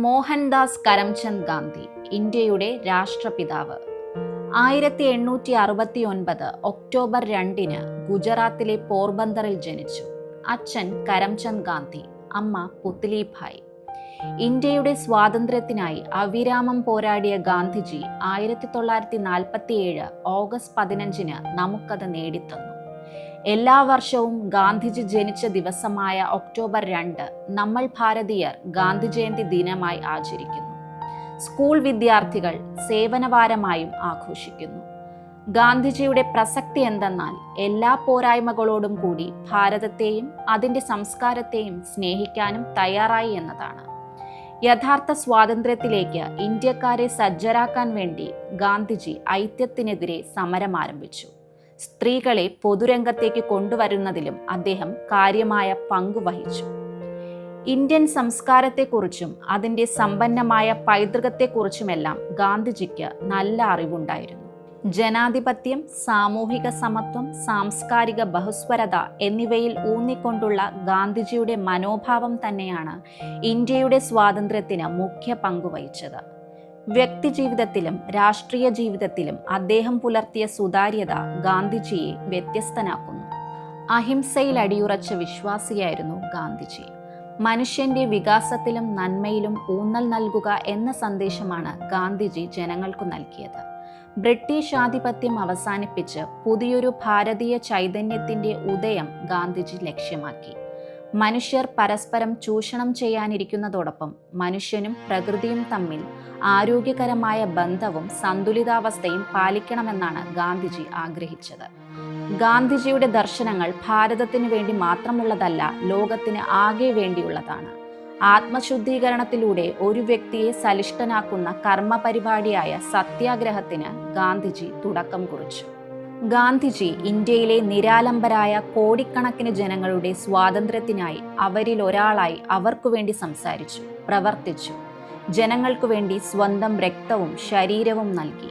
മോഹൻദാസ് കരംചന്ദ് ഗാന്ധി, ഇന്ത്യയുടെ രാഷ്ട്രപിതാവ്. 1869 ഒക്ടോബർ 2 ഗുജറാത്തിലെ പോർബന്തറിൽ ജനിച്ചു. അച്ഛൻ കരംചന്ദ് ഗാന്ധി, അമ്മ പുത്ലിഭായ്. ഇന്ത്യയുടെ സ്വാതന്ത്ര്യത്തിനായി അവിരാമം പോരാടിയ ഗാന്ധിജി 1947 ഓഗസ്റ്റ് 15 നമുക്കത് നേടിത്തന്നു. എല്ലാ വർഷവും ഗാന്ധിജി ജനിച്ച ദിവസമായ ഒക്ടോബർ 2 നമ്മൾ ഭാരതീയർ ഗാന്ധി ജയന്തി ദിനമായി ആചരിക്കുന്നു. സ്കൂൾ വിദ്യാർത്ഥികൾ സേവനവാരമായും ആഘോഷിക്കുന്നു. ഗാന്ധിജിയുടെ പ്രസക്തി എന്തെന്നാൽ എല്ലാ പോരായ്മകളോടും കൂടി ഭാരതത്തെയും അതിൻ്റെ സംസ്കാരത്തെയും സ്നേഹിക്കാനും തയ്യാറായി എന്നതാണ്. യഥാർത്ഥ സ്വാതന്ത്ര്യത്തിലേക്ക് ഇന്ത്യക്കാരെ സജ്ജരാക്കാൻ വേണ്ടി ഗാന്ധിജി ഐക്യത്തിനെതിരെ സമരം ആരംഭിച്ചു. സ്ത്രീകളെ പൊതുരംഗത്തേക്ക് കൊണ്ടുവരുന്നതിലും അദ്ദേഹം കാര്യമായ പങ്കുവഹിച്ചു. ഇന്ത്യൻ സംസ്കാരത്തെക്കുറിച്ചും അതിൻ്റെ സമ്പന്നമായ പൈതൃകത്തെക്കുറിച്ചുമെല്ലാം ഗാന്ധിജിക്ക് നല്ല അറിവുണ്ടായിരുന്നു. ജനാധിപത്യം, സാമൂഹിക സമത്വം, സാംസ്കാരിക ബഹുസ്വരത എന്നിവയിൽ ഊന്നിക്കൊണ്ടുള്ള ഗാന്ധിജിയുടെ മനോഭാവം തന്നെയാണ് ഇന്ത്യയുടെ സ്വാതന്ത്ര്യത്തിന് മുഖ്യ പങ്കുവഹിച്ചത്. വ്യക്തിജീവിതത്തിലും രാഷ്ട്രീയ ജീവിതത്തിലും അദ്ദേഹം പുലർത്തിയ സുതാര്യത ഗാന്ധിജിയെ വ്യത്യസ്തനാക്കുന്നു. അഹിംസയിൽ അടിയുറച്ച വിശ്വാസിയായിരുന്നു ഗാന്ധിജി. മനുഷ്യന്റെ വികാസത്തിലും നന്മയിലും ഊന്നൽ നൽകുക എന്ന സന്ദേശമാണ് ഗാന്ധിജി ജനങ്ങൾക്കു നൽകിയത്. ബ്രിട്ടീഷ് ആധിപത്യം അവസാനിപ്പിച്ച് പുതിയൊരു ഭാരതീയ ചൈതന്യത്തിന്റെ ഉദയം ഗാന്ധിജി ലക്ഷ്യമാക്കി. മനുഷ്യർ പരസ്പരം ചൂഷണം ചെയ്യാനിരിക്കുന്നതോടൊപ്പം മനുഷ്യനും പ്രകൃതിയും തമ്മിൽ ആരോഗ്യകരമായ ബന്ധവും സന്തുലിതാവസ്ഥയും പാലിക്കണമെന്നാണ് ഗാന്ധിജി ആഗ്രഹിച്ചത്. ഗാന്ധിജിയുടെ ദർശനങ്ങൾ ഭാരതത്തിനു വേണ്ടി മാത്രമുള്ളതല്ല, ലോകത്തിന് ആകെ വേണ്ടിയുള്ളതാണ്. ആത്മശുദ്ധീകരണത്തിലൂടെ ഒരു വ്യക്തിയെ സലിഷ്ടനാക്കുന്ന കർമ്മപരിപാടിയായ സത്യാഗ്രഹത്തിന് ഗാന്ധിജി തുടക്കം കുറിച്ചു. ഗാന്ധിജി ഇന്ത്യയിലെ നിരാലംബരായ കോടിക്കണക്കിന് ജനങ്ങളുടെ സ്വാതന്ത്ര്യത്തിനായി അവരിൽ ഒരാളായി അവർക്കു വേണ്ടി സംസാരിച്ചു, പ്രവർത്തിച്ചു. ജനങ്ങൾക്കു വേണ്ടി സ്വന്തം രക്തവും ശരീരവും നൽകി.